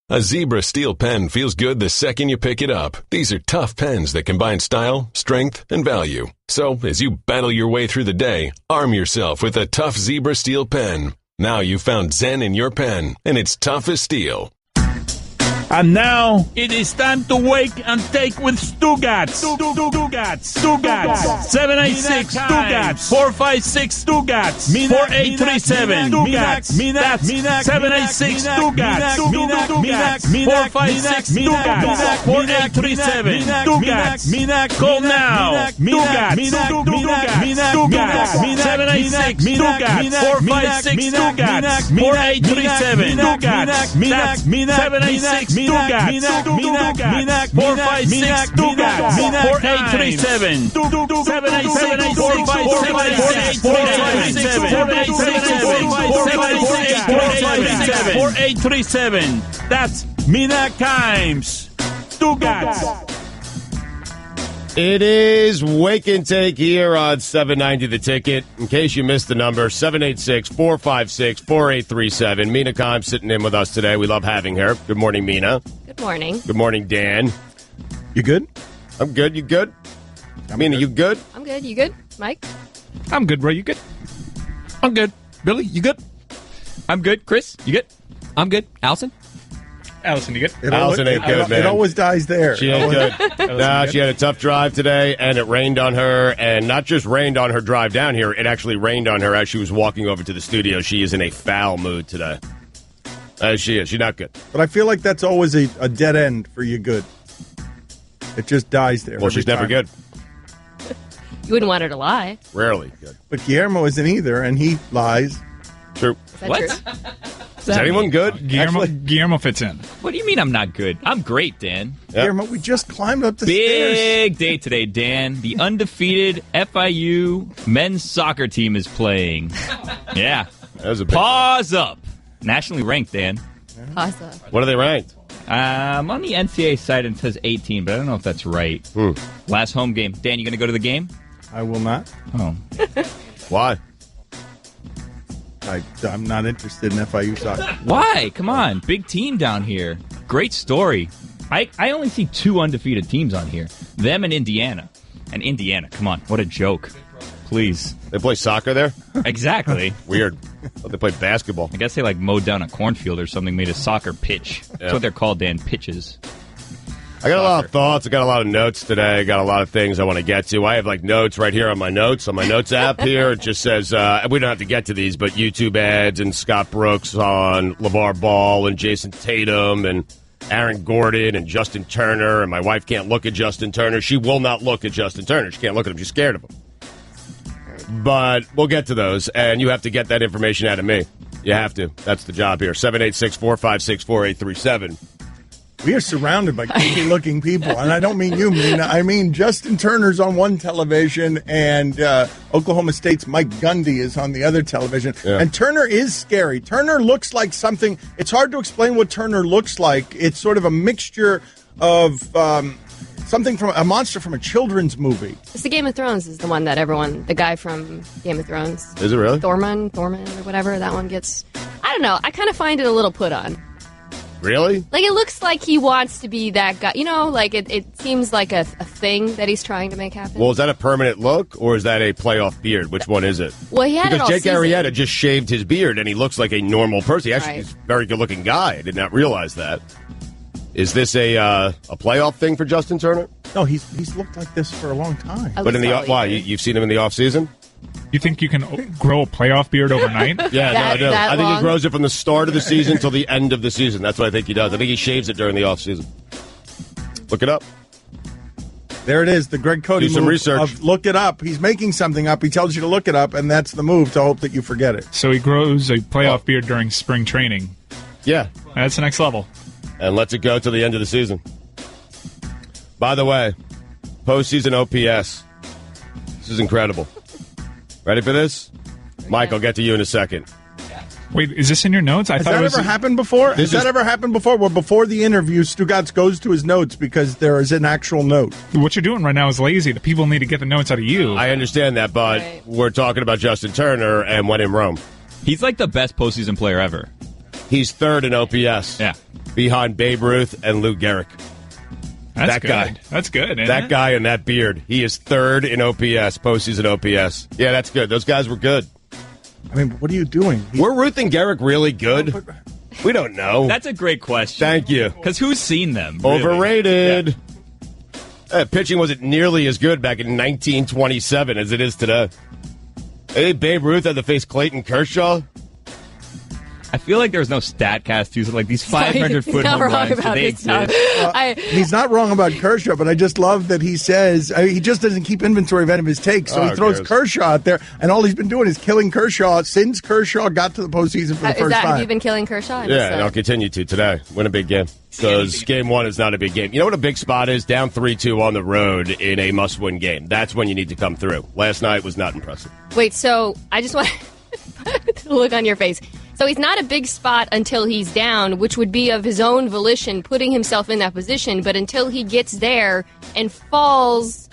A Zebra steel pen feels good the second you pick it up. These are tough pens that combine style, strength, and value. So, as you battle your way through the day, arm yourself with a tough Zebra steel pen. Now you've found Zen in your pen, and it's tough as steel. And now, it is time to wake and take with Stugotz. Stugotz. 786 Stugotz. 456 Stugotz. 4837 Stugotz. That's 786 Stugotz. 456 Stugotz. 4837 Stugotz. Call now. Stugotz. 786 Stugotz. 456 Stugotz. 4837 Stugotz. That's 786 Stugotz. 456 Stugotz. 4837 4837. That's Mina Kimes. Stugotz. It is Wake and Take here on 790 The Ticket. In case you missed the number, 786-456-4837. Mina Kimes sitting in with us today. We love having her. Good morning, Mina. Good morning. Good morning, Dan. You good? I'm good. You good? Mina, you good? I'm good. You good, Mike? I'm good, bro. You good? I'm good. Billy, you good? I'm good. Chris, you good? I'm good. Allison, you good? Allison ain't good, man. It always dies there. She ain't good. Nah, she had a tough drive today, and it rained on her. And not just rained on her drive down here, it actually rained on her as she was walking over to the studio. She is in a foul mood today. She is. She's not good. But I feel like that's always a dead end for you good. It just dies there. Well, she's never good. You wouldn't want her to lie. Rarely good. But Guillermo isn't either, and he lies. True. Is that What? true? Is anyone good? Guillermo fits in. What do you mean I'm not good? I'm great, Dan. Yep. Guillermo, we just climbed up the stairs. Big day today, Dan. The undefeated FIU men's soccer team is playing. Yeah. That was a big Pause up. Nationally ranked, Dan. Awesome. What are they ranked? On the NCAA site it says 18, but I don't know if that's right. Last home game. Dan, you going to go to the game? I will not. Oh. Why? I'm not interested in FIU soccer. Why? Come on. Big team down here. Great story. I only see two undefeated teams on here. Them and Indiana. And Indiana, come on. What a joke. Please. They play soccer there? Exactly. Weird. Thought they played basketball. I guess they mowed down a cornfield or something, made a soccer pitch. That's what they're called, Dan, pitches. I got a lot of thoughts. I got a lot of notes today. I got a lot of things I want to get to. I have notes right here on my notes app here. It just says, we don't have to get to these, but YouTube ads and Scott Brooks on LeVar Ball and Jason Tatum and Aaron Gordon and Justin Turner. And my wife can't look at Justin Turner. She will not look at Justin Turner. She can't look at him. She's scared of him. But we'll get to those, and you have to get that information out of me. You have to. That's the job here. 786-456-4837. We are surrounded by creepy-looking people, and I don't mean you, Mina. I mean Justin Turner's on one television, and Oklahoma State's Mike Gundy is on the other television. Yeah. And Turner is scary. Turner looks like something. It's hard to explain what Turner looks like. It's sort of a mixture of something from a monster from a children's movie. It's the Game of Thrones is the one that the guy from Game of Thrones. Is it really? Thormund or whatever, that one gets. I don't know. I kind of find it a little put on. Really? Like, it looks like he wants to be that guy. You know, like, it seems like a thing that he's trying to make happen. Well, is that a permanent look, or is that a playoff beard? Which one is it? Well, he had because it all Jake season. Arrieta just shaved his beard, and he looks like a normal person. He actually is a very good-looking guy. I did not realize that. Is this a playoff thing for Justin Turner? No, he's looked like this for a long time. But why? You've seen him in the offseason? You think you can grow a playoff beard overnight? Yeah, no, I do. I think he grows it from the start of the season till the end of the season. That's what I think he does. I think he shaves it during the offseason. Look it up. There it is, the Greg Cody Do some move research. of look it up. He's making something up. He tells you to look it up, and that's the move to hope that you forget it. So he grows a playoff beard during spring training. Yeah. That's the next level. And lets it go till the end of the season. By the way, postseason OPS. This is incredible. Ready for this? Mike, I'll get to you in a second. Wait, is this in your notes? Has that ever happened before? Has that ever happened before? Where before the interview, Stugotz goes to his notes because there is an actual note. What you're doing right now is lazy. The people need to get the notes out of you. I understand that, but we're talking about Justin Turner and when in Rome. He's like the best postseason player ever. He's third in OPS. Yeah. Behind Babe Ruth and Lou Gehrig. That's that good. guy. That's good. That guy and that beard. He is third in OPS, postseason OPS. Yeah, that's good. Those guys were good. I mean, what are you doing? Were Ruth and Gehrig really good? We don't know. That's a great question. Thank you. Because who's seen them? Really? Overrated. Yeah. Pitching wasn't nearly as good back in 1927 as it is today. Hey, Babe Ruth had to face Clayton Kershaw. I feel like there's no StatCast using like these 500-foot home runs. Do they exist? He's not wrong about Kershaw, but I just love that he says he just doesn't keep inventory of any of his takes, so he throws Kershaw out there, and all he's been doing is killing Kershaw since Kershaw got to the postseason for the first time. Have you been killing Kershaw? Yeah, and I'll continue to today. Win a big game. Because game one is not a big game. You know what a big spot is? Down 3-2 on the road in a must-win game. That's when you need to come through. Last night was not impressive. Wait, so I just want to look on your face. So he's not a big spot until he's down, which would be of his own volition, putting himself in that position. But until he gets there and falls,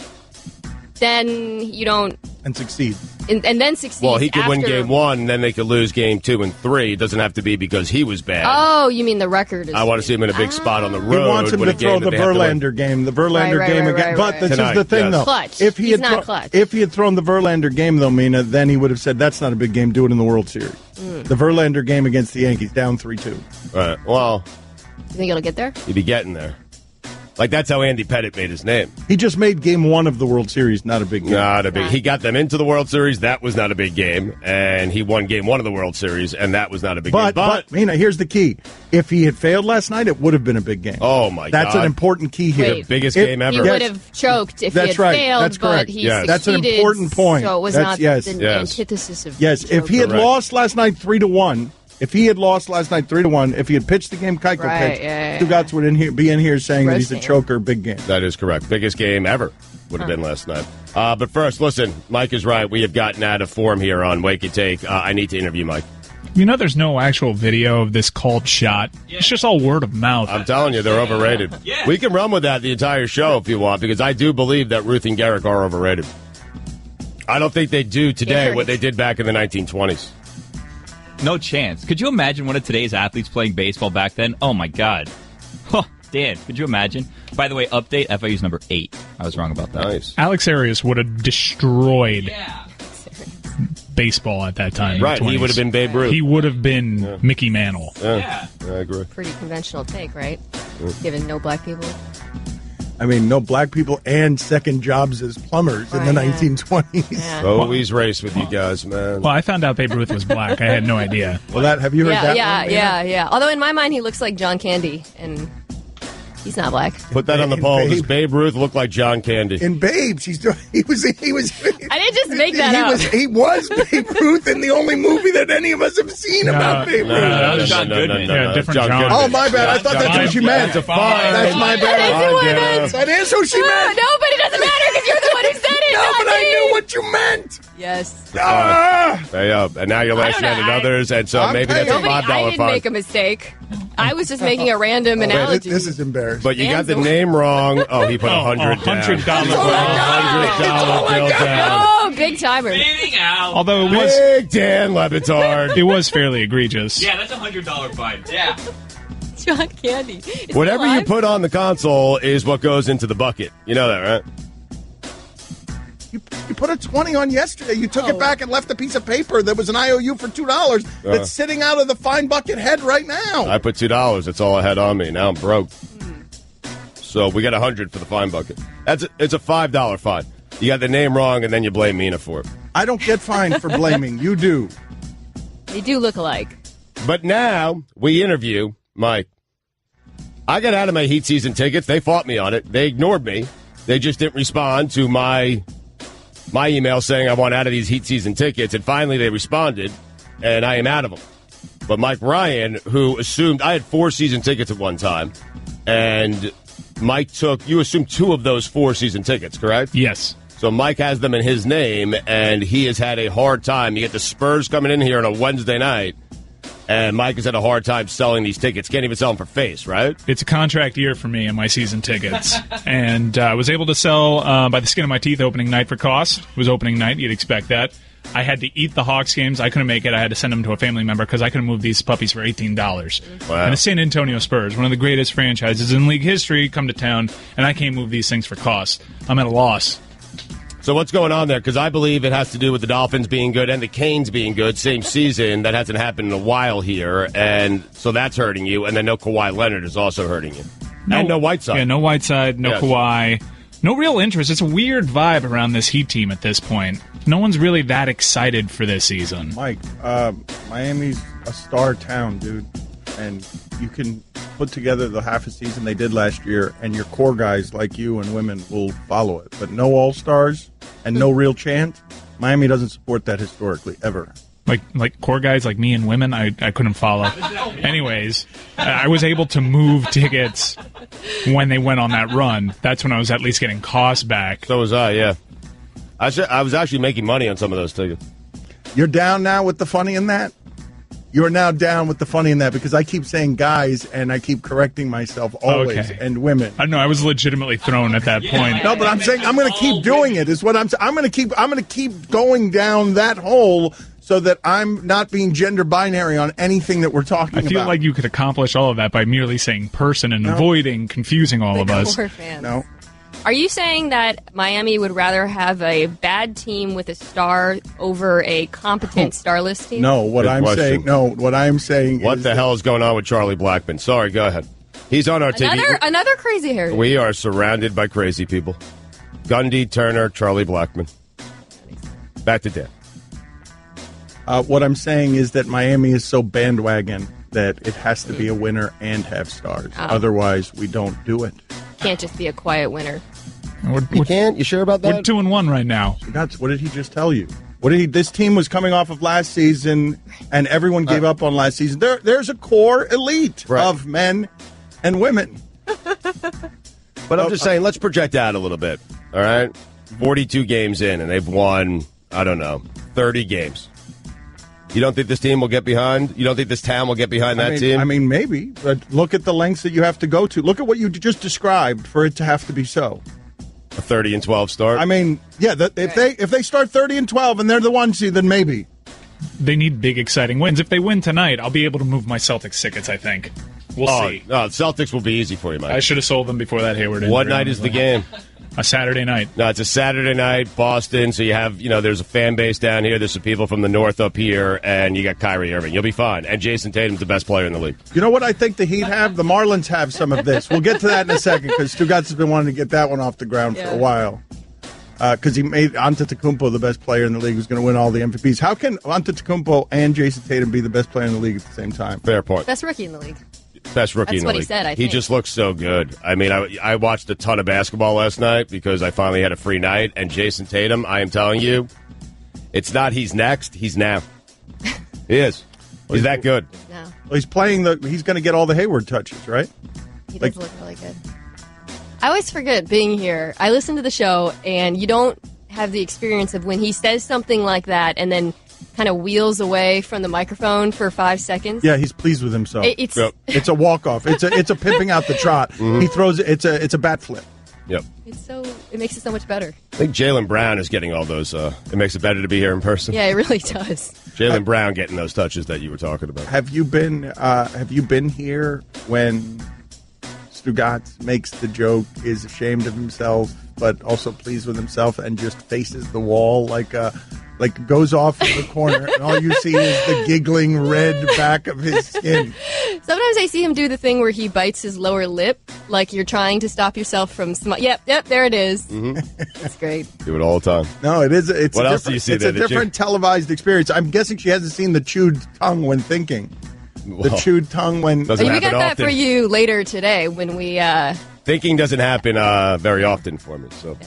then you don't... And succeed. And then succeed. Well, he could win game one, and then they could lose game 2 and 3. It doesn't have to be because he was bad. Oh, you mean the record is... I want to see him in a big spot on the road. He wants him to throw the Verlander game. The Verlander game again. But this is the thing, though. Clutch. If he He's had not clutch. If he had thrown the Verlander game, though, Mina, then he would have said, that's not a big game. Do it in the World Series. The Verlander game against the Yankees, down 3-2. Right. Well... You think it'll get there? He'd be getting there. Like, that's how Andy Pettitte made his name. He just made game one of the World Series not a big game. Not a big. He got them into the World Series. That was not a big game. And he won game one of the World Series, and that was not a big game. But, Mina, here's the key. If he had failed last night, it would have been a big game. Oh, my God. That's an important key here. The biggest game ever. He would have choked if That's he had right. failed, That's correct. but he Yes. That's an succeeded, important point. So it was That's- not the Yes. antithesis of Yes, if he had Correct. lost last night 3-1, if he had lost last night 3-1, if he had pitched the game Keiko Right, pitched, yeah. Stugotz would be in here saying that he's a Roasting. choker, big game. That is correct. Biggest game ever would have been last night. But first, listen, Mike is right. We have gotten out of form here on Wake and Take. I need to interview Mike. You know, there's no actual video of this called shot. It's just all word of mouth. I'm telling you, they're overrated. Yeah. We can run with that the entire show if you want, because I do believe that Ruth and Gehrig are overrated. I don't think they do today what they did back in the 1920s. No chance. Could you imagine one of today's athletes playing baseball back then? Oh, my God. Huh, Dan, could you imagine? By the way, update, FIU's number 8. I was wrong about that. Nice. Alex Arias would have destroyed baseball at that time. in the Right, he 20s. would have been Babe Ruth. He would have been Mickey Mantle. Yeah, I agree. pretty conventional take, right? Given no black people. I mean, no black people and second jobs as plumbers in the Right, 1920s. Yeah. Always race with you guys, man. Well, I found out Babe Ruth was black. I had no idea. Well, have you heard that? Yeah, one, Mina? yeah. Although in my mind he looks like John Candy, and he's not black. Put that on the In poll. Does Babe. Babe Ruth look like John Candy? In Babes, he was. I didn't just make that up. He was Babe Ruth in the only movie that any of us have seen about Babe Ruth. that was John Goodman. Yeah, different John. Goodman. Oh, my bad. I thought that's what you meant. That's a fine. That's my That is bad. what I meant. That is who she meant. No, but it doesn't matter because you're the one who said it. No, not but I me. knew what you meant. Yes. Hey, and now you're lashing out at others, and so I'm maybe that's a paying. $5 I didn't fine. make a mistake. I was just making a random analogy. This is embarrassing. But you got Dan's the the- name wrong. Oh, he put $100 down. $100 $100 bill down. Oh, big timer. Although it was Big Dan Lebitard. it was fairly egregious. Yeah, that's a $100 fine. Yeah. John Candy. Is he Whatever you alive? put on the console is what goes into the bucket. You know that, right? You put a 20 on yesterday. You took it back and left a piece of paper that was an IOU for $2 that's sitting out of the fine bucket head right now. I put $2. That's all I had on me. Now I'm broke. So we got $100 for the fine bucket. It's a $5 fine. You got the name wrong, and then you blame Mina for it. I don't get fined for blaming. You do. They do look alike. But now we interview Mike. I got out of my Heat season tickets. They fought me on it. They ignored me. They just didn't respond to my email saying I want out of these Heat season tickets. And finally they responded, and I am out of them. But Mike Ryan, who assumed I had 4 season tickets at one time, and Mike you assumed 2 of those 4 season tickets, correct? Yes. So Mike has them in his name, and he has had a hard time. You get the Spurs coming in here on a Wednesday night, and Mike has had a hard time selling these tickets. Can't even sell them for face, right? It's a contract year for me and my season tickets. And I was able to sell by the skin of my teeth opening night for cost. It was opening night. You'd expect that. I had to eat the Hawks games. I couldn't make it. I had to send them to a family member because I couldn't move these puppies for $18. Wow. And the San Antonio Spurs, one of the greatest franchises in league history, come to town, and I can't move these things for cost. I'm at a loss. So what's going on there? Because I believe it has to do with the Dolphins being good and the Canes being good. Same season. That hasn't happened in a while here. And so that's hurting you. And then no Kawhi Leonard is also hurting you. And no Whiteside. Yeah, no Whiteside, no Yes. Kawhi. No real interest. It's a weird vibe around this Heat team at this point. No one's really that excited for this season. Mike, Miami's a star town, dude. And you can put together the half a season they did last year, and your core guys like you and women will follow it. But no all-stars and no real chance. Miami doesn't support that historically, ever. Like core guys like me and women, I couldn't follow. Anyways, I was able to move tickets when they went on that run. That's when I was at least getting costs back. So was I, yeah. I was actually making money on some of those tickets. You're down now with the funny in that? You are now down with the funny in that because I keep saying guys and I keep correcting myself always, Okay. and women. I don't know. I was legitimately thrown at that point. No, but I'm saying I'm going to keep doing it. Is what I'm saying. I'm going to keep going down that hole so that I'm not being gender binary on anything that we're talking I about. feel like you could accomplish all of that by merely saying person and avoiding confusing all of us. Core fans. No. Are you saying that Miami would rather have a bad team with a star over a competent starless team? No, what Good I'm question. saying. No, what I'm saying. What is the hell is going on with Charlie Blackmon? Sorry, go ahead. He's on our TV. Another crazy hair. We are surrounded by crazy people. Gundy, Turner, Charlie Blackmon. Back to Dan. What I'm saying is that Miami is so bandwagon that it has to be a winner and have stars. Otherwise, we don't do it. Can't just be a quiet winner. You can't? You sure about We're that? 2-1 right now. What did he just tell you? This team was coming off of last season, and everyone gave up on last season. There's a core elite of men and women. But I'm just saying, let's project out a little bit. All right? 42 games in, and they've won, I don't know, 30 games. You don't think this team will get behind? You don't think this town will get behind that team? I mean, maybe, but look at the lengths that you have to go to. Look at what you just described for it to have to be so. A 30-12 start? I mean, yeah, if they start 30-12 and they're the 1 seed, then maybe. They need big, exciting wins. If they win tonight, I'll be able to move my Celtics tickets, I think. We'll see. No, Celtics will be easy for you, Mike. I should have sold them before that Hayward injury. What night is the game? A Saturday night. No, it's a Saturday night, Boston. So you have, there's a fan base down here. There's some people from the north up here, and you got Kyrie Irving. You'll be fine. And Jason Tatum's the best player in the league. You know what I think the Heat have? The Marlins have some of this. We'll get to that in a second because Stugotz has been wanting to get that one off the ground for a while. Because he made Antetokounmpo the best player in the league who's going to win all the MVPs. How can Antetokounmpo and Jason Tatum be the best player in the league at the same time? Fair point. Best rookie in the league. Best rookie in the league. That's what he said, I He think. just looks so good. I mean, I watched a ton of basketball last night because I finally had a free night. And Jason Tatum, I am telling you, it's not he's next, he's now. He is. He's that good. No. Well, he's playing he's going to get all the Hayward touches, right? He does look really good. I always forget being here. I listen to the show, and you don't have the experience of when he says something like that and then kind of wheels away from the microphone for 5 seconds. Yeah, he's pleased with himself. It's a walk-off. It's a pimping out the trot. Mm-hmm. He throws it. It's a bat flip. Yep. it makes it so much better. I think Jaylen Brown is getting all those. It makes it better to be here in person. Yeah, it really does. Jaylen Brown getting those touches that you were talking about. Have you been here when Stugotz makes the joke, is ashamed of himself, but also pleased with himself, and just faces the wall like goes off in the corner, and all you see is the giggling red back of his skin. Sometimes I see him do the thing where he bites his lower lip, like you're trying to stop yourself from. Yep, there it is. Mm-hmm. That's great. Do it all the time. No, it is. It's what a else do you see It's there? a different televised experience. I'm guessing she hasn't seen the chewed tongue when thinking. The chewed tongue when. We got that for you later today when we. Thinking doesn't happen very often for me. So,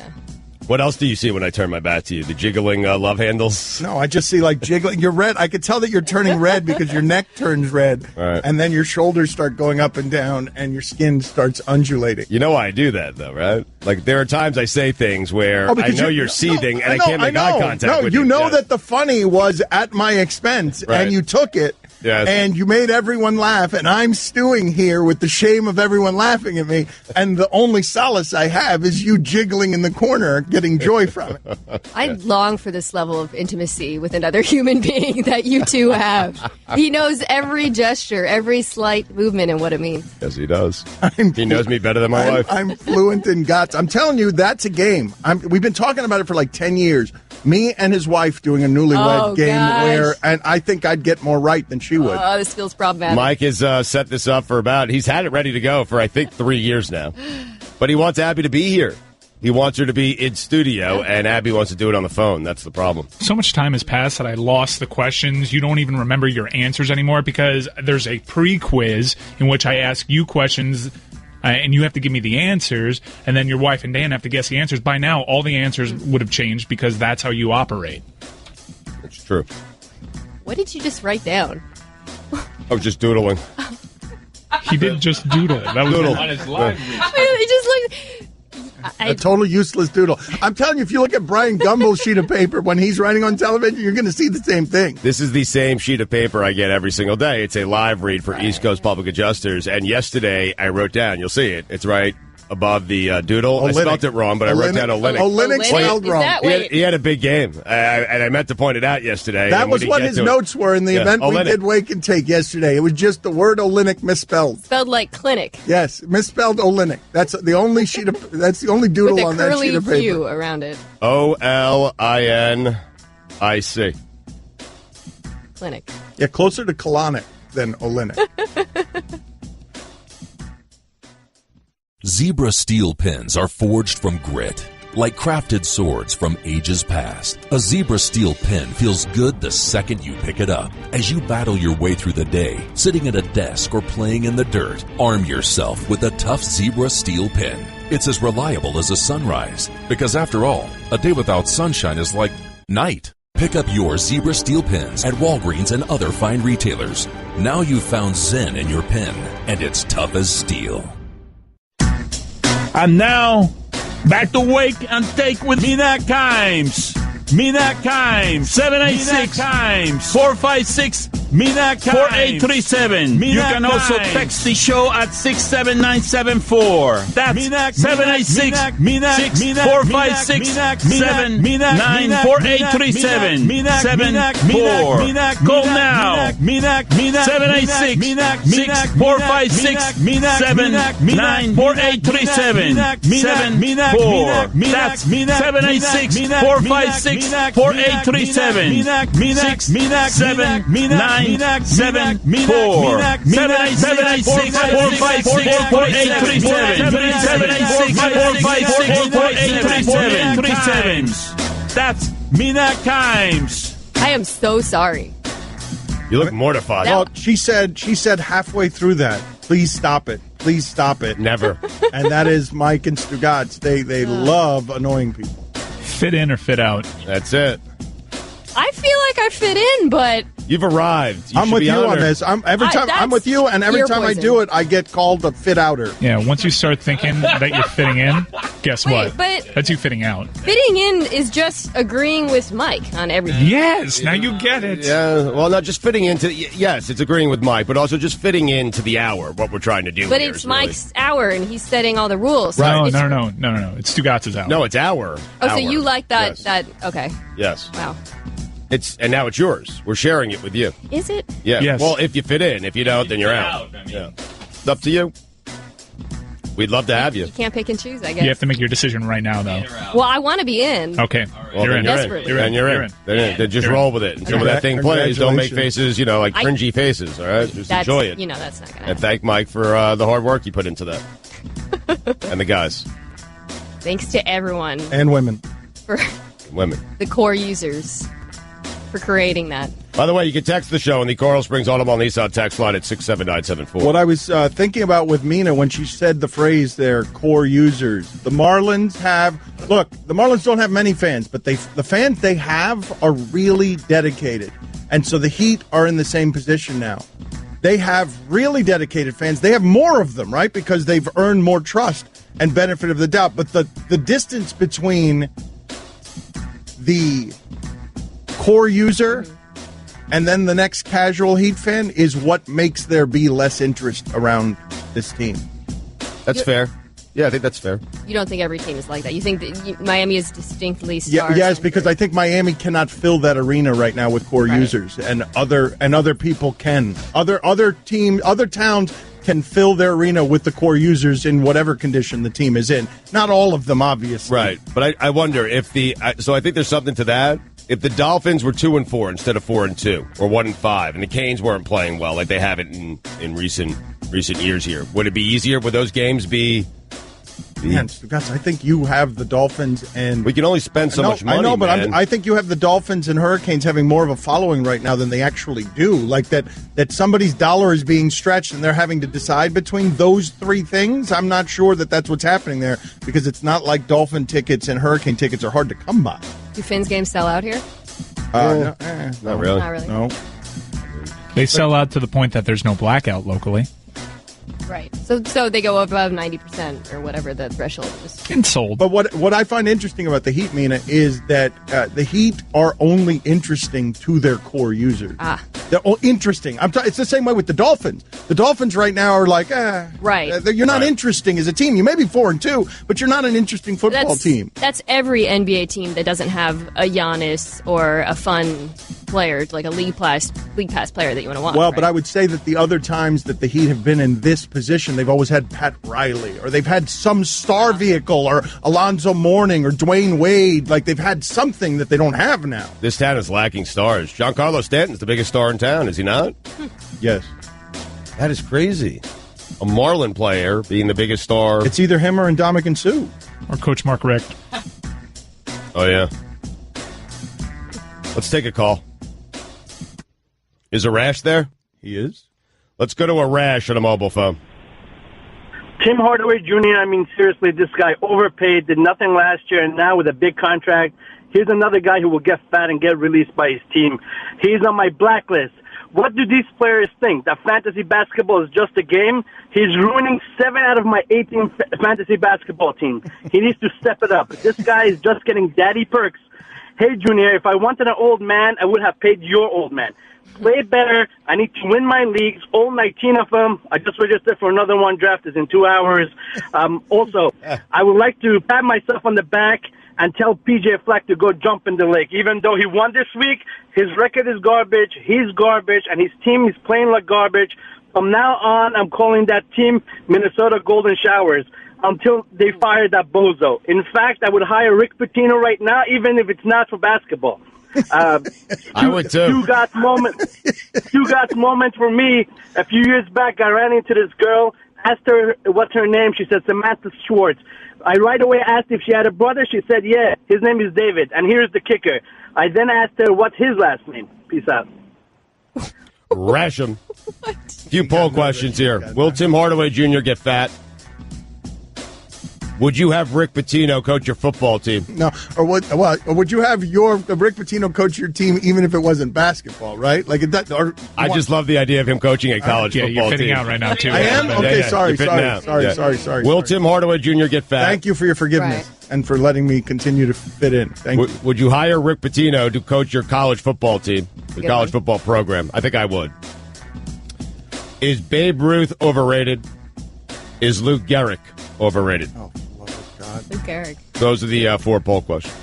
What else do you see when I turn my back to you? The jiggling love handles? No, I just see jiggling. You're red. I could tell that you're turning red because your neck turns red, and then your shoulders start going up and down, and your skin starts undulating. You know why I do that, though, right? Like, there are times I say things where I know you're seething, and I can't make eye contact with you. No, you know that the funny was at my expense, and you took it. Yes. And you made everyone laugh, and I'm stewing here with the shame of everyone laughing at me, and the only solace I have is you jiggling in the corner, getting joy from it. I long for this level of intimacy with another human being that you two have. He knows every gesture, every slight movement, and what it means. Yes, he does. He knows me better than my wife. I'm fluent in guts. I'm telling you, that's a game. We've been talking about it for like 10 years. Me and his wife doing a newlywed game where, and I think I'd get more right than she would. Oh, this feels problematic. Mike has set this up he's had it ready to go for, I think, 3 years now. But he wants Abby to be here. He wants her to be in studio, and Abby wants to do it on the phone. That's the problem. So much time has passed that I lost the questions. You don't even remember your answers anymore because there's a pre-quiz in which I ask you questions, and you have to give me the answers, and then your wife and Dan have to guess the answers. By now, all the answers would have changed because that's how you operate. It's true. What did you just write down? I was just doodling. He did just doodle. That was Doodle. On his live. He just looked... A total useless doodle. I'm telling you, if you look at Brian Gumbel's sheet of paper when he's writing on television, you're going to see the same thing. This is the same sheet of paper I get every single day. It's a live read for East Coast Public Adjusters. And yesterday, I wrote down, you'll see it, it's right above the doodle. Olynyk. I spelled it wrong, but I wrote down Olynyk. Olynyk spelled Is wrong. that- He had a big game, and I meant to point it out yesterday. That and was we what didn't his get to it. notes were in the event we Olynyk. did Wake and Take yesterday. It was just the word Olynyk misspelled. Spelled like clinic. Yes, misspelled Olynyk. That's the only that's the only doodle With a on that curly sheet of paper. Q around it. Olynic. Clinic. Yeah, closer to colonic than Olynyk. Zebra steel pens are forged from grit, like crafted swords from ages past. A Zebra steel pen feels good the second you pick it up. As you battle your way through the day, sitting at a desk or playing in the dirt, arm yourself with a tough Zebra steel pen. It's as reliable as a sunrise, because after all, a day without sunshine is like night. Pick up your Zebra steel pens at Walgreens and other fine retailers. Now you've found Zen in your pen, and it's tough as steel. And now, back to Wake and Take with Mina Kimes. Mina Kimes. 786-456. Mina Kimes. 4837. You can also text the show at 67974. That's 786-456-794837. 74. Call now. 786-456-794837. 74. That's 786-456-4837. 67974. 786-456-4837. That's Mina Kimes. I am so sorry. You look mortified. Well, she said halfway through that, please stop it. Please stop it. Never. And that is Mike and Stugotz. They love annoying people. Fit in or fit out? That's it. I feel like I fit in, but You've arrived. I'm should with be you honored. on this. Every time I'm that's with you, and every ear time I poison. do it, I get called a fit outer. Yeah, once you start thinking that you're fitting in, guess Wait, what? but- That's you fitting out. fitting in is just agreeing with Mike on everything. Yes, now you get it. Yeah, well, not just fitting into. Yes, it's agreeing with Mike, but also just fitting into the hour. What we're trying to do. But here it's is really- Mike's hour, and he's setting all the rules. So No, it's- no. It's Stugotz's out. No, it's our. Oh, so hour. you like that? Yes. That okay? Yes. Wow. And now it's yours. We're sharing it with you. Is it? Yeah. Yes. Well, if you fit in, if you don't, then you're fit out. out, I mean. Yeah. It's up to you. We'd love to have you. You can't pick and choose, I guess. You have to make your decision right now, though. Well, I want to be in. Okay, Well, you're then in. you're Desperately. in. Then you're in. Then just You're in. roll with it. Until when that thing plays, don't make faces, like I- cringy faces, all right? Just That's, enjoy it. that's not gonna And happen. thank Mike for the hard work you put into that. And the guys, Thanks to everyone And women. for women. the core users for creating that. By the way, you can text the show on the Coral Springs Automobile Nissan text line at 67974. What I was thinking about with Mina when she said the phrase "their core users," the Marlins the Marlins don't have many fans, but the fans they have are really dedicated, and so the Heat are in the same position now. They have really dedicated fans. They have more of them, right? Because they've earned more trust and benefit of the doubt. But the distance between the core user and then the next casual Heat fan is what makes there be less interest around this team. That's fair. Yeah, I think that's fair. You don't think every team is like that? You think that Miami is distinctly stars? Yes, because I think Miami cannot fill that arena right now with core users, and other people can. Other towns can fill their arena with the core users in whatever condition the team is in. Not all of them, obviously. Right, but I wonder if so I think there's something to that. If the Dolphins were 2-4 instead of 4-2 or 1-5, and the Canes weren't playing well like they haven't in recent years here, would it be easier? Would those games be? Man, Stugotz, I think you have the Dolphins, and we can only spend so much money. I know, but man. I think you have the Dolphins and Hurricanes having more of a following right now than they actually do. Like that somebody's dollar is being stretched, and they're having to decide between those three things. I'm not sure that that's what's happening there, because it's not like Dolphin tickets and Hurricane tickets are hard to come by. Do Finns games sell out here? Not really. Not really. No. They sell out to the point that there's no blackout locally. Right. So they go above 90% or whatever the threshold is. And sold. But what I find interesting about the Heat, Mina, is that the Heat are only interesting to their core users. They're interesting. It's the same way with the Dolphins. The Dolphins right now are like, right. You're not interesting as a team. You may be 4-2, but you're not an interesting football team. That's every NBA team that doesn't have a Giannis or a fun player, like a league pass player that you want to watch. Well, right? but I would say that the other times that the Heat have been in this position, they've always had Pat Riley, or they've had some star vehicle, or Alonzo Mourning, or Dwayne Wade. Like, they've had something that they don't have now. This town is lacking stars. Giancarlo Stanton's the biggest star in town, is he not? Yes. That is crazy. A Marlin player being the biggest star. It's either him or Ndamukong Suh. Or Coach Mark Richt. Oh, yeah. Let's take a call. Is Arash there? He is. Let's go to Arash on a mobile phone. Tim Hardaway Jr., I mean, seriously, this guy overpaid, did nothing last year, and now with a big contract, here's another guy who will get fat and get released by his team. He's on my blacklist. What do these players think? That fantasy basketball is just a game? He's ruining 7 out of my 18 fantasy basketball team. He needs to step it up. This guy is just getting daddy perks. Hey, Junior, if I wanted an old man, I would have paid your old man. Play better. I need to win my leagues, all 19 of them. I just registered for another one. Draft is in 2 hours. Also, I would like to pat myself on the back and tell PJ Fleck to go jump in the lake. Even though he won this week, his record is garbage, he's garbage, and his team is playing like garbage. From now on, I'm calling that team Minnesota Golden Showers until they fire that bozo. In fact, I would hire Rick Pitino right now, even if it's not for basketball. I would too. Stugotz moment for me. A few years back, I ran into this girl, asked her what's her name. She said Samantha Schwartz. I right away asked if she had a brother. She said, yeah, his name is David. And here's the kicker. I then asked her what's his last name. Peace out. Rasham. Few poll questions here. Will Tim Hardaway Jr. get fat? Would you have Rick Pitino coach your football team? No. Or would you have Rick Pitino coach your team even if it wasn't basketball, right? Like that. I just love the idea of him coaching a college football team. You're fitting out right now, too. I am? Okay, sorry. Will Tim Hardaway Jr. get fat? Thank you for your forgiveness and for letting me continue to fit in. Thank you. Would you hire Rick Pitino to coach your college football team, your college football program? I think I would. Is Babe Ruth overrated? Is Lou Gehrig overrated? Oh, God. Lou Gehrig. Those are the 4 poll questions.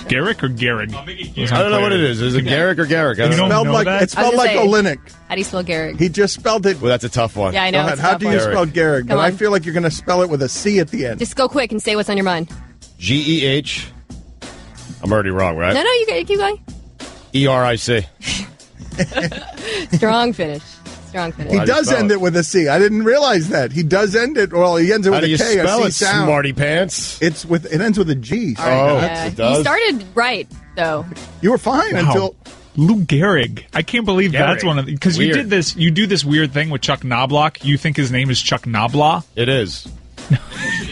Garrick or Gehrig? I don't know what it is. Is it Garrick or Gehrig? It's spelled like Olenek. How do you spell Gehrig? He just spelled it. Well, that's a tough one. Yeah, I know. How do you spell Gehrig? But on. I feel like you're going to spell it with a C at the end. Just go quick and say what's on your mind. G-E-H. I'm already wrong, right? No, you keep going. E-R-I-C. Strong finish. He does end it with a C. I didn't realize that. He does end it. Well, he ends it with a K. How do you spell a it, C sound. smarty pants? It ends with a G. Oh, it does. You started right, though. You were fine until Lou Gehrig. I can't believe that's one of because you did this. You do this weird thing with Chuck Knobloch. You think his name is Chuck Knobloch? It is.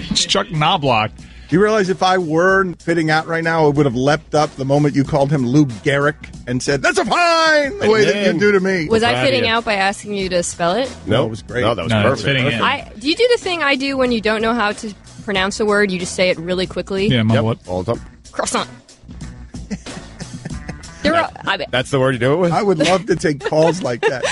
It's Chuck Knobloch. Do you realize if I were fitting out right now, I would have leapt up the moment you called him Lou Gehrig and said, "That's a fine," the way that you do to me. Was I fitting out by asking you to spell it? No, it was great. No, that was perfect. Fitting in. Do you do the thing I do when you don't know how to pronounce a word? You just say it really quickly? Yeah, all the time. Croissant. That's the word you do it with? I would love to take calls like that.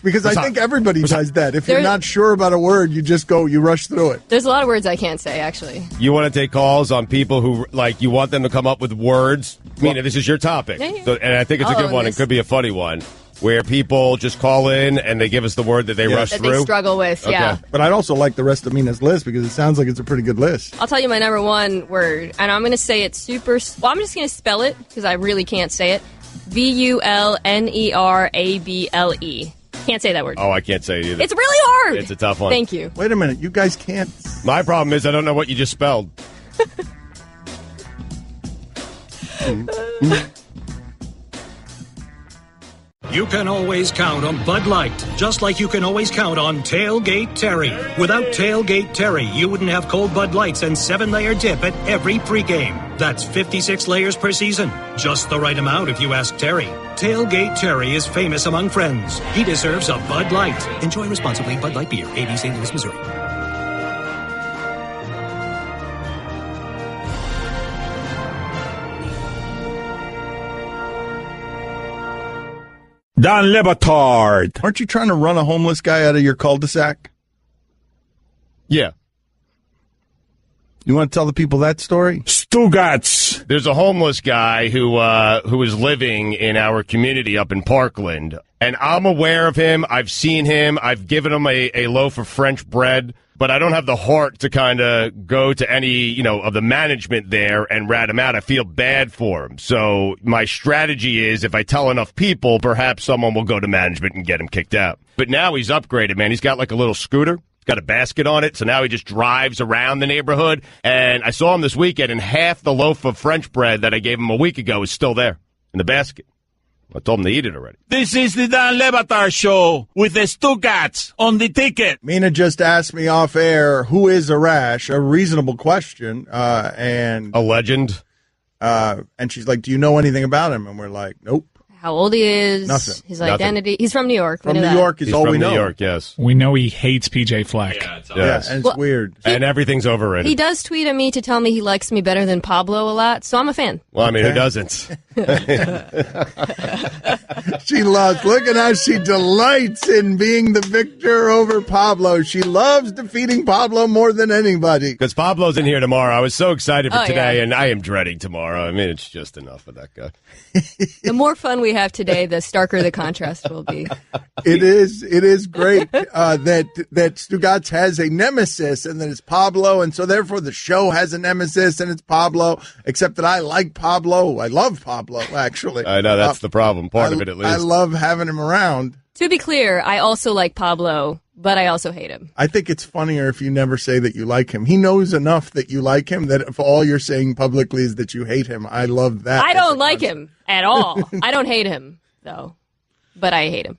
Because I think everybody does that. If you're not sure about a word, you just you rush through it. There's a lot of words I can't say, actually. You want to take calls on people who, you want them to come up with words? Mina, this is your topic. Yeah. So, and I think it's a good one. It could be a funny one. Where people just call in and they give us the word that they rush through. That they struggle with, yeah. But I'd also like the rest of Mina's list because it sounds like it's a pretty good list. I'll tell you my number one word, and I'm going to say it I'm just going to spell it because I really can't say it. VULNERABLE. Can't say that word. Oh, I can't say it either. It's really hard. It's a tough one. Thank you. Wait a minute. You guys can't. My problem is I don't know what you just spelled. You can always count on Bud Light, just like you can always count on Tailgate Terry. Without Tailgate Terry, you wouldn't have cold Bud Lights and 7-layer dip at every pregame. That's 56 layers per season. Just the right amount if you ask Terry. Tailgate Terry is famous among friends. He deserves a Bud Light. Enjoy responsibly. Bud Light Beer, AB St. Louis, Missouri. Don Batard. Aren't you trying to run a homeless guy out of your cul-de-sac? Yeah. You want to tell the people that story? Stugotz. There's a homeless guy who is living in our community up in Parkland, and I'm aware of him. I've seen him. I've given him a loaf of French bread, but I don't have the heart to kind of go to any, of the management there and rat him out. I feel bad for him. So my strategy is if I tell enough people, perhaps someone will go to management and get him kicked out. But now he's upgraded, man. He's got like a little scooter. Got a basket on it, so now he just drives around the neighborhood. And I saw him this weekend, and half the loaf of French bread that I gave him a week ago is still there in the basket. I told him to eat it already. This is the Dan Le Batard Show with the Stugotz on the ticket. Mina just asked me off air, who is Arash? A reasonable question. And a legend. And she's like, do you know anything about him? And we're like, nope. How old he is, Nothing. his identity. He's from New York. From New York is all we know. New York, yes. We know he hates PJ Fleck. Yeah, and it's weird. And everything's overrated. He does tweet at me to tell me he likes me better than Pablo a lot, so I'm a fan. Well, I mean, who doesn't? She loves, look at how she delights in being the victor over Pablo. She loves defeating Pablo more than anybody. Because Pablo's in here tomorrow. I was so excited for today, and I am dreading tomorrow. I mean, it's just enough of that guy. The more fun we have today, the starker the contrast will be. It is great that Stugotz has a nemesis, and that it's Pablo, and so therefore the show has a nemesis, and it's Pablo, except that I like Pablo. I love Pablo, actually. I know, that's the problem. Part of it, at least. I love having him around. To be clear, I also like Pablo, but I also hate him. I think it's funnier if you never say that you like him. He knows enough that you like him that if all you're saying publicly is that you hate him, I love that. I don't like him at all. I don't hate him, though, but I hate him.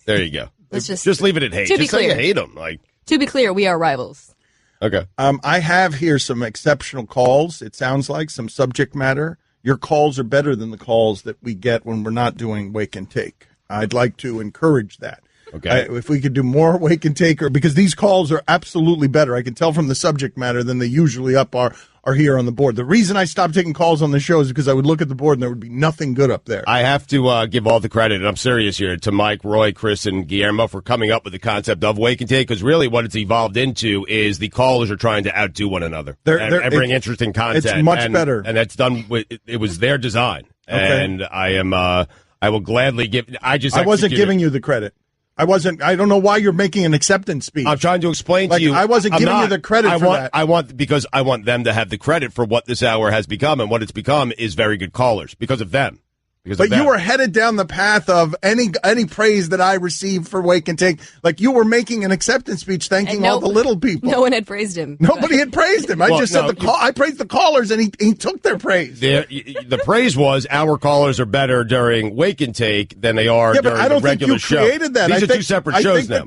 There you go. Let's just leave it at hate. To be just say clear, you hate him. To be clear, we are rivals. Okay. I have here some exceptional calls. It sounds like some subject matter. Your calls are better than the calls that we get when we're not doing Wake and Take. I'd like to encourage that. Okay. If we could do more Wake and Take, because these calls are absolutely better. I can tell from the subject matter than they usually are here on the board. The reason I stopped taking calls on the show is because I would look at the board and there would be nothing good up there. I have to give all the credit, and I'm serious here, to Mike, Roy, Chris, and Guillermo for coming up with the concept of Wake and Take, because really what it's evolved into is the callers are trying to outdo one another and bring interesting content. It's much better. And that's done with, it was their design. Okay. And I will gladly give, I wasn't giving you the credit. I don't know why you're making an acceptance speech. I'm trying to explain to you. I wasn't giving you the credit for that. Because I want them to have the credit for what this hour has become, and what it's become is very good callers because of them. But you were headed down the path of any praise that I received for Wake and Take. Like you were making an acceptance speech thanking all the little people. No one had praised him. Nobody had praised him. I just said I praised the callers, and he took their praise. The praise was our callers are better during Wake and Take than they are during the regular show. I don't think you created that. These are two separate shows now.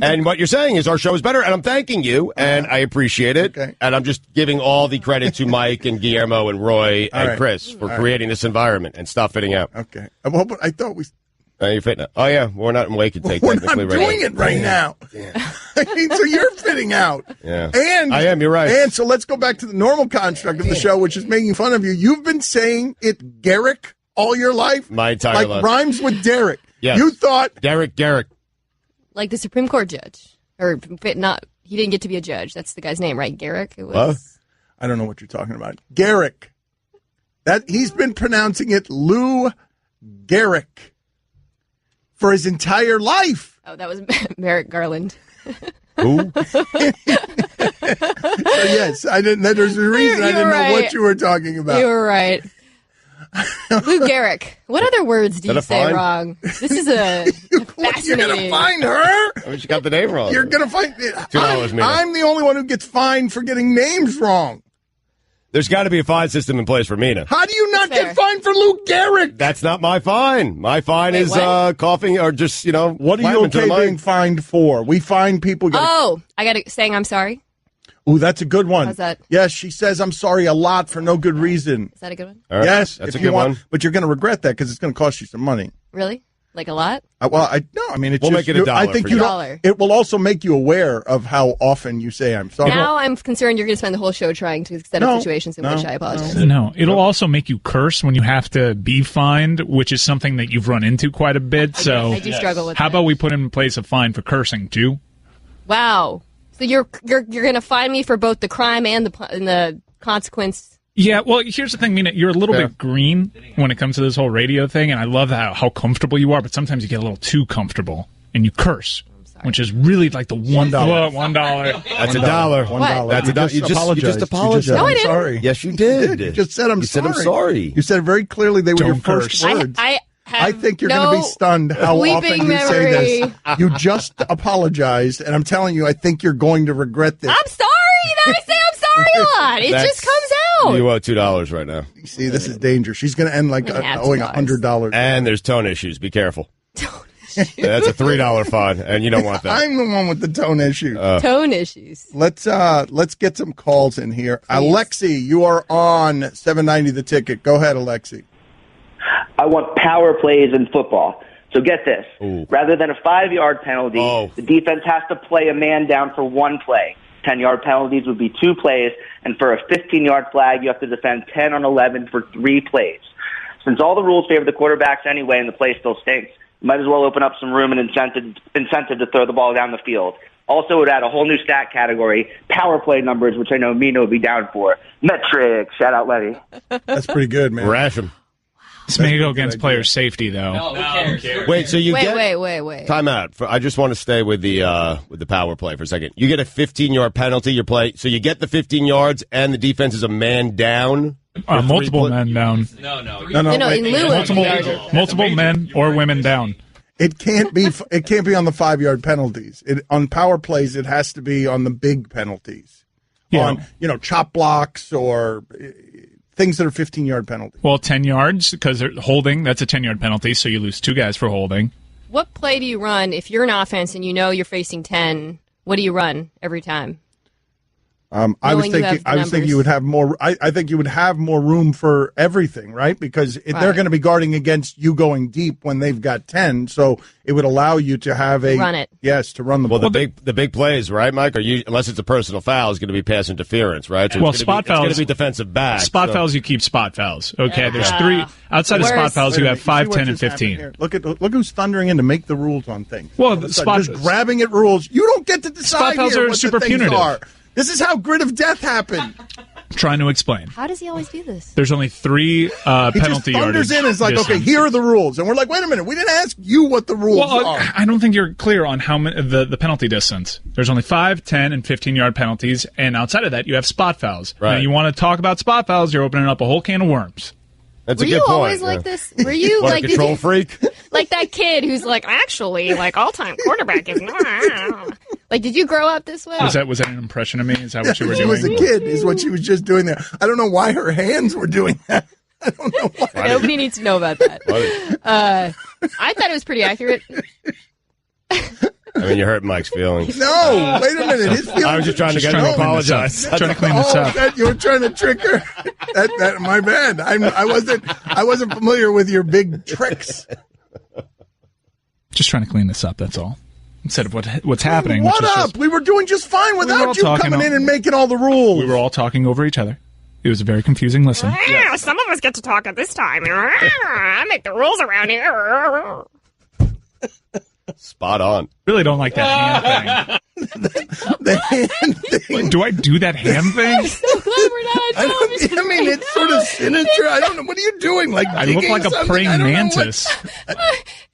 And what you're saying is our show is better, and I'm thanking you, and I appreciate it. Okay. And I'm just giving all the credit to Mike and Guillermo and Roy and Chris for creating this environment and stop fitting out. Okay. Well, I thought we... You're fitting out. Oh, yeah. We're not in Wake and Take. We're not doing it right now. I mean, so you're fitting out. Yeah. And I am. You're right. And so let's go back to the normal construct of the show, which is making fun of you. You've been saying it Garrick all your life? My entire life. Rhymes with Derek. Yes. You thought Derek Garrick. Like the Supreme Court judge. Or not, he didn't get to be a judge. That's the guy's name, right? Garrick? It was. What? I don't know what you're talking about. Garrick. That he's been pronouncing it Lou Garrick for his entire life. Oh, that was Merrick Garland. Who? So yes, I didn't. There's a reason I didn't know what you were talking about. You were right. Lou Garrick. What other words do you say wrong? This is a fascinating. You're gonna find her. I mean, she got the name wrong. You're gonna find. $2, Mina. I'm the only one who gets fined for getting names wrong. There's got to be a fine system in place for Mina. How do you not get fined for Lou Garrick? That's not my fine. My fine is coughing or just, What are you okay being fined for? We fine people. I got to saying I'm sorry. Ooh, that's a good one. How's that? Yes, she says I'm sorry a lot for no good reason. Is that a good one? All right. Yes, that's if a you good want, one. but you're going to regret that because it's going to cost you some money. Really? Like a lot? We'll make it $1. I think it will also make you aware of how often you say I'm sorry. Now I'm concerned you're going to spend the whole show trying to set up situations in which I apologize. No, it'll also make you curse when you have to be fined, which is something that you've run into quite a bit. So I do struggle with how that. about we put in place a fine for cursing too? Wow. So you're going to fine me for both the crime and the consequence. Yeah, well, here's the thing, Mina. You're a little bit green when it comes to this whole radio thing, and I love how comfortable you are, but sometimes you get a little too comfortable, and you curse, which is really like the $1. $1. That's $1. What? That's $1. You just apologized. No, I didn't. Sorry. Yes, you did. You just said I'm sorry. You said I'm sorry. You said very clearly they were your first curse. words. I think you're going to be stunned how often you say this. You just apologized, and I'm telling you, I think you're going to regret this. I'm sorry that I say I'm sorry a lot. It just comes out. You owe $2 right now. See, this is danger. She's going to end like owing $100. And there's tone issues. Be careful. That's a $3 fine, and you don't want that. I'm the one with the tone issue. Tone issues. Let's get some calls in here. Please. Alexi, you are on 790 The Ticket. Go ahead, Alexi. I want power plays in football. So get this. Ooh. Rather than a 5-yard penalty, the defense has to play a man down for 1 play. 10-yard penalties would be 2 plays, and for a 15-yard flag, you have to defend 10 on 11 for 3 plays. Since all the rules favor the quarterbacks anyway and the play still stinks, you might as well open up some room and incentive to throw the ball down the field. Also, it would add a whole new stat category, power play numbers, which I know Mina would be down for. Metrics. Shout out, Letty. That's pretty good, man. Rash him. This may go against player safety, though. No, who cares? Wait, so you get... Wait. Time out. I just want to stay with the power play for a second. You get a 15-yard penalty, so you get the 15 yards, and the defense is a man down? Multiple men down. No. In lieu of multiple men or women down. It can't be on the 5-yard penalties. On power plays, it has to be on the big penalties. Yeah. On, chop blocks or... things that are 15-yard penalties. Well, 10 yards, because they're holding, that's a 10-yard penalty, so you lose 2 guys for holding. What play do you run if you're an offense and you know you're facing 10? What do you run every time? I was thinking you would have more. I think you would have more room for everything, right? Because they're going to be guarding against you going deep when they've got 10, so it would allow you to have run it. Yes, to run the ball. Well, the big plays, right, Mike? Unless it's a personal foul, is going to be pass interference, right? So spot fouls. It's going to be defensive back. Spot fouls, you keep spot fouls. Okay, there's 3 outside of spot fouls. You have 5, 10, and 15. Look who's thundering in to make the rules on things. Well, just grabbing at rules. You don't get to decide. Spot fouls here are what super the things punitive. are. This is how grid of death happened. Trying to explain. How does he always do this? There's only 3 penalty yardage. He just thunders in and is like, okay, here are the rules. And we're like, wait a minute, we didn't ask you what the rules are. I don't think you're clear on how many, the penalty distance. There's only 5, 10, and 15-yard penalties, and outside of that, you have spot fouls. Right. Now, you want to talk about spot fouls, you're opening up a whole can of worms. That's Were a good you point. always like this? Were you What, like a control freak? Like that kid who's like, actually, like all-time quarterback is not. Like, did you grow up this way? Was that an impression of me? Is that what you were doing? She was a kid, is what she was just doing there. I don't know why her hands were doing that. I don't know why. Nobody needs to know about that. I thought it was pretty accurate. I mean, you hurt Mike's feelings. No, wait a minute. His feelings. I was just trying to get him to apologize. Trying to clean this up. You were trying to trick her. That my bad. I wasn't familiar with your big tricks. Just trying to clean this up. That's all. Instead of what's happening. What up? We were doing just fine without you coming in and making all the rules. We were all talking over each other. It was a very confusing listen. Some of us get to talk at this time. I make the rules around here. Spot on. Really don't like that hand thing. The hand thing. Do I do that hand thing? So glad we're not on television. I mean, it's sort of sinister. I don't know. What are you doing? Like I look like a praying mantis.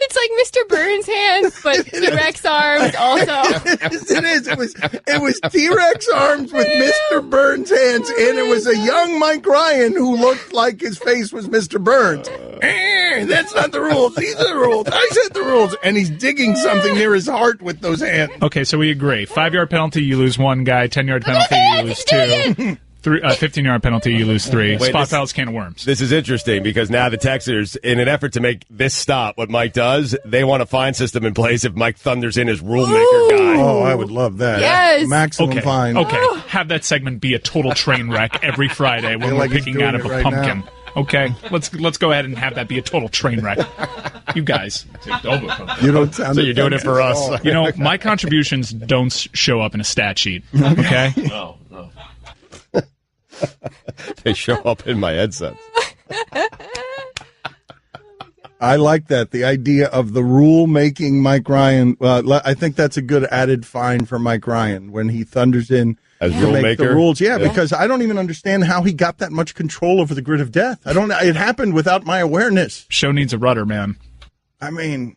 It's like Mr. Burns' hands, but T-Rex arms also. It is. It was T-Rex arms with Mr. Burns' hands, and it was a young Mike Ryan who looked like his face was Mr. Burns. That's not the rules. These are the rules. I said the rules. And he's digging something near his heart with those hands. Okay, so we agree. 5-yard penalty, you lose 1 guy. 10-yard penalty, you lose 2. 15-yard penalty, you lose 3. Spot foul's can of worms. This is interesting because now the Texans, in an effort to make this stop what Mike does, they want a fine system in place if Mike thunders in his rule maker guy. Oh, I would love that. Yes. Maximum fine. Okay, have that segment be a total train wreck every Friday when we're picking out of a pumpkin. Now. Okay, let's go ahead and have that be a total train wreck. You guys. You don't sound so you're doing it for us. You know, my contributions don't show up in a stat sheet. Okay? No. They show up in my headset. I like that. The idea of the rule-making Mike Ryan. I think that's a good added fine for Mike Ryan when he thunders in as to rule make maker. The rules. Yeah, because I don't even understand how he got that much control over the grid of death. It happened without my awareness. Show needs a rudder, man. I mean,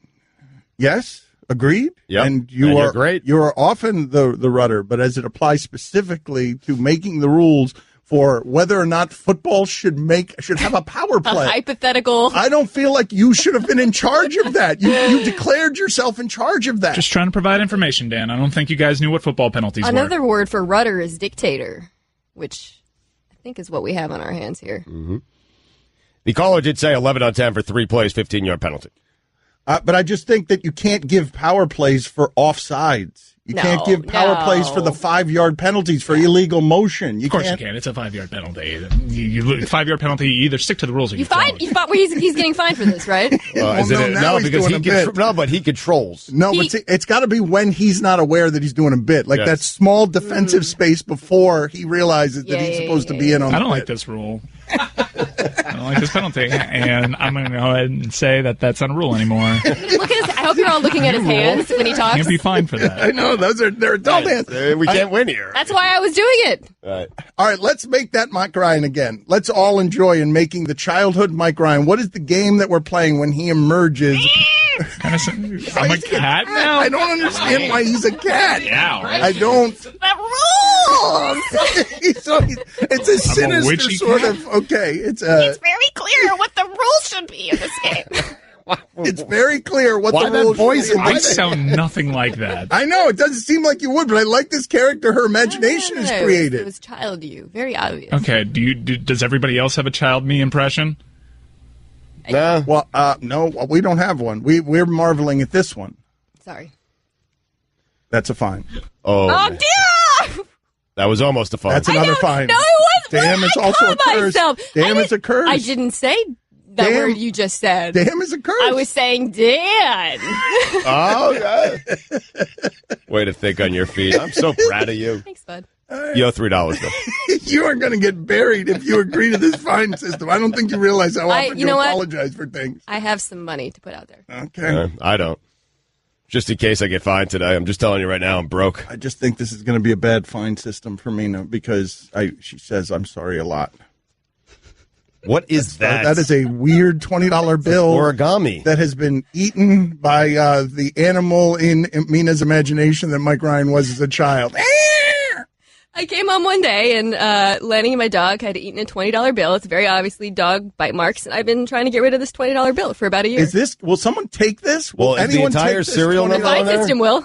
yes, agreed. Yep. And you're great. You are often the rudder, but as it applies specifically to making the rules for whether or not football should have a power play. A hypothetical. I don't feel like you should have been in charge of that. You declared yourself in charge of that. Just trying to provide information, Dan. I don't think you guys knew what football penalties were. Another word for rudder is dictator, which I think is what we have on our hands here. Mm-hmm. The caller did say 11 on 10 for 3 plays, 15-yard penalty. But I just think that you can't give power plays for offsides. You can't give power plays for the 5-yard penalties for illegal motion. Of course you can. It's a 5-yard penalty. 5-yard penalty, you either stick to the rules or you fine. You thought he's getting fined for this, right? But he controls. No, but it's got to be when he's not aware that he's doing a bit. Like that small defensive space before he realizes that he's supposed to be in on I don't like this rule. I don't like this penalty, and I'm going to go ahead and say that that's not a rule anymore. Look at his. I hope you're all looking at his hands when he talks. Can't be fined for that. I know they're adult hands. We can't win here. That's why I was doing it. All right, let's make that Mike Ryan again. Let's all enjoy in making the childhood Mike Ryan. What is the game that we're playing when he emerges? I'm a cat now? I don't understand why he's a cat. Yeah, right. I don't. The rules! It's a sinister sort of. Okay, it's very clear what the rules should be in this game. It's very clear what the rules should be. I sound nothing like that. I know, it doesn't seem like you would, but I like this character. Her imagination is created. It was child you. Very obvious. Okay, does everybody else have a child me impression? No. Well, no, we don't have one. We're marveling at this one. Sorry. That's a fine. Oh dear! That was almost a fine. That's another fine. No, it wasn't. Damn, it's also a curse. Damn, it's a curse. I didn't say that word you just said. Damn is a curse. I was saying Dan. Oh, yeah. Way to think on your feet. I'm so proud of you. Thanks, bud. You owe $3 though. You are going to get buried if you agree to this fine system. I don't think you realize how often you apologize for things. I have some money to put out there. Okay. I don't. Just in case I get fined today. I'm just telling you right now, I'm broke. I just think this is going to be a bad fine system for Mina because she says I'm sorry a lot. What is that? That is a weird $20 bill. Origami. That has been eaten by the animal in Mina's imagination that Mike Ryan was as a child. I came home one day and Lenny, my dog, had eaten a $20 bill. It's very obviously dog bite marks, and I've been trying to get rid of this $20 bill for about a year. Will someone take this? Will anyone the entire serial number on there? The system will.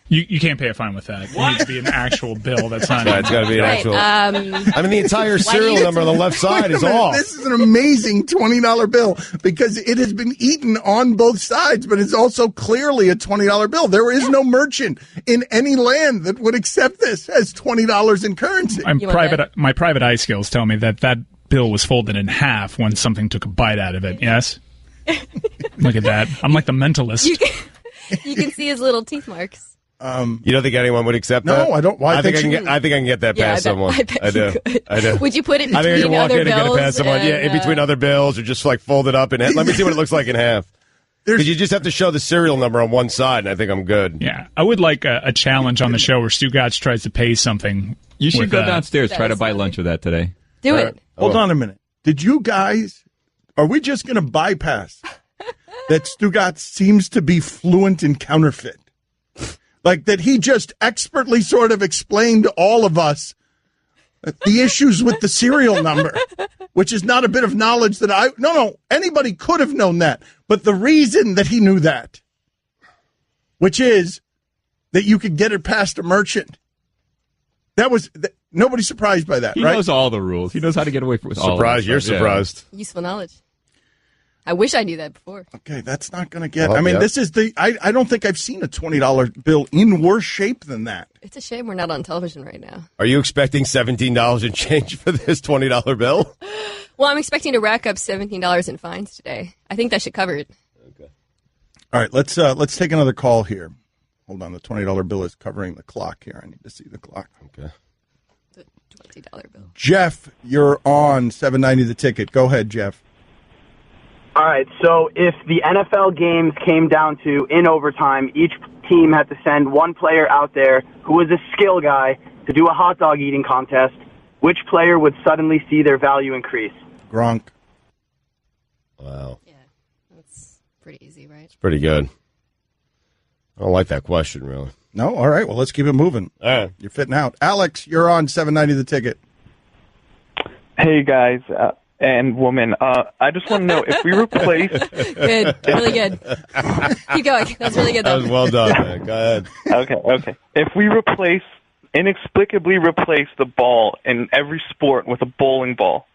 You can't pay a fine with that. It needs to be an actual bill. That's not. It's got to be an actual. I mean, the entire serial number on the left side is off. This is an amazing $20 bill because it has been eaten on both sides, but it's also clearly a $20 bill. There is no merchant in any land that would accept this as $20 in currency. My private eye skills tell me that bill was folded in half when something took a bite out of it. Yes. Look at that. I'm like the mentalist. You can see his little teeth marks. You don't think anyone would accept No, that? I don't. Why I think I can get that past someone. I do. Would you put it I think I between can walk other in and get it bills? past someone. Yeah, in between other bills, or just like fold it up and let me see what it looks like in half. Because you just have to show the serial number on one side, and I think I'm good. Yeah, I would like a challenge on the show where Stugotz tries to pay something. You should go downstairs, try to buy lunch with that today. Do it. Hold on a minute. Did you guys? Are we just going to bypass that Stugotz seems to be fluent in counterfeit? Like that he just expertly sort of explained to all of us the issues with the serial number, which is not a bit of knowledge that anybody could have known that. But the reason that he knew that, which is that you could get it past a merchant, nobody's surprised by that, He right? knows all the rules. He knows how to get away with all of that You're stuff, surprised. Useful knowledge. I wish I knew that before. Okay, that's not going to get. This is I don't think I've seen a $20 bill in worse shape than that. It's a shame we're not on television right now. Are you expecting $17 in change for this $20 bill? Well, I'm expecting to rack up $17 in fines today. I think that should cover it. Okay. All right, let's take another call here. Hold on, the $20 bill is covering the clock here. I need to see the clock. Okay. The $20 bill. Jeff, you're on 790 The Ticket. Go ahead, Jeff. All right, so if the NFL games came down to, in overtime, each team had to send one player out there who was a skill guy to do a hot dog eating contest, which player would suddenly see their value increase? Gronk. Wow. Yeah, that's pretty easy, right? It's pretty good. I don't like that question, really. No? All right, well, let's keep it moving. All right. You're fitting out. Alex, you're on 790 The Ticket. Hey, guys. And woman, I just want to know if we replace... Good, really good. Keep going. That was really good, though. That was well done, man. Go ahead. Okay. If we inexplicably replace the ball in every sport with a bowling ball,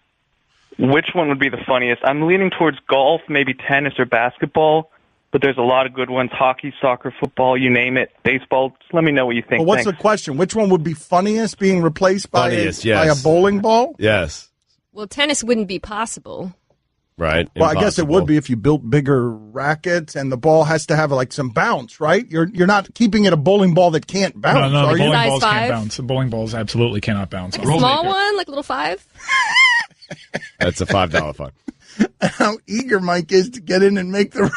which one would be the funniest? I'm leaning towards golf, maybe tennis or basketball, but there's a lot of good ones. Hockey, soccer, football, you name it. Baseball. Just let me know what you think. Well, what's Thanks. the question? Which one would be funniest, being replaced by Funniest, a bowling ball? Yes. Well, tennis wouldn't be possible. Right. Well, I guess it would be if you built bigger rackets, and the ball has to have like some bounce, right? You're not keeping it a bowling ball that can't bounce. No, are the you? bowling balls Size can't 5? bounce. The bowling balls absolutely cannot bounce. Like a small one, like a little 5? That's a $5 fine. How eager Mike is to get in and make the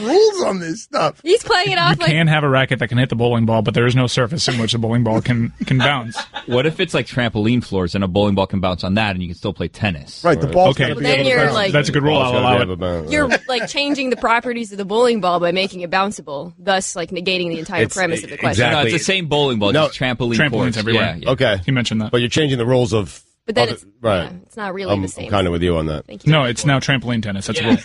rules on this stuff. He's playing it off You can have a racket that can hit the bowling ball, but there is no surface in which the bowling ball can bounce. What if it's like trampoline floors and a bowling ball can bounce on that and you can still play tennis? Right, the ball's Okay, gotta be then able to you're bounce. like- that's a good rule. I'll allow it. You're like changing the properties of the bowling ball by making it bounceable, thus like negating the entire premise of the question. No, it's the same bowling ball, just trampoline trampolines courts. everywhere. Yeah. Okay. You mentioned that. But you're changing the rules of... But then it's right. yeah, it's not really the same. I'm kind of with you on that. Thank you. No, it's now trampoline tennis. That's a rule.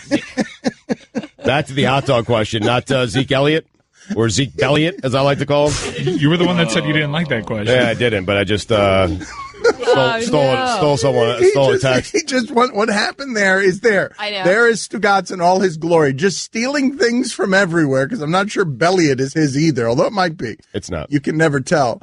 Back to the hot dog question, not Zeke Elliott, or Zeke Belliot, as I like to call him. You were the one that said you didn't like that question. Yeah, I didn't, but I just stole a text. He just what happened there is there. I know. There is Stugotz in all his glory, just stealing things from everywhere, because I'm not sure Belliot is his either, although it might be. It's not. You can never tell.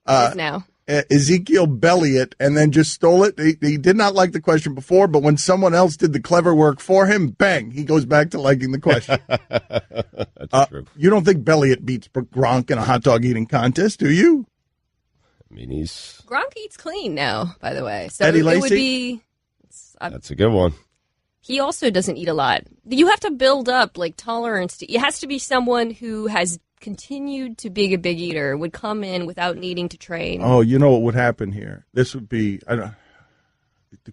It is now. Ezekiel Belliot, and then just stole it. He did not like the question before, but when someone else did the clever work for him, bang, he goes back to liking the question. That's true. You don't think Belliot beats Gronk in a hot dog eating contest, do you? I mean, he's... Gronk eats clean now, by the way. So Eddie it would Lacy? be. That's a good one. He also doesn't eat a lot. You have to build up like tolerance to. It has to be someone who has continued to be a big eater, would come in without needing to train. Oh, you know what would happen here? This would be, the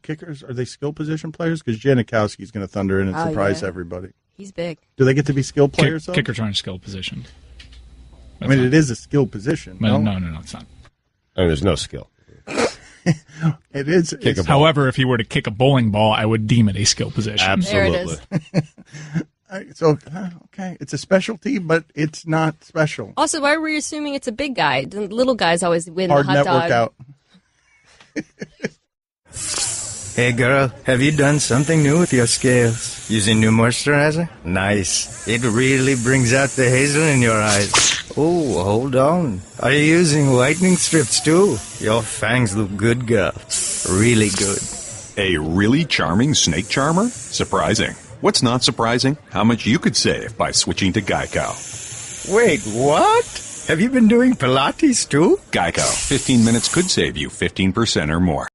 kickers, are they skill position players? Because Janikowski's going to thunder in and Oh, surprise yeah. everybody. He's big. Do they get to be skill players, though? Kickers aren't a skill position. I mean, it is a skill position. No, No, no, it's not. I mean, there's no skill. It is. Kick a ball. However, if he were to kick a bowling ball, I would deem it a skill position. Absolutely. There it is. So, okay, it's a specialty, but it's not special. Also, why were you assuming it's a big guy? The little guys always win Hard the hot net dog. workout. Hey girl, have you done something new with your scales? Using new moisturizer? Nice. It really brings out the hazel in your eyes. Oh, hold on. Are you using whitening strips too? Your fangs look good, girl. Really good. A really charming snake charmer? Surprising. What's not surprising? How much you could save by switching to Geico. Wait, what? Have you been doing Pilates too? Geico. 15 minutes could save you 15% or more.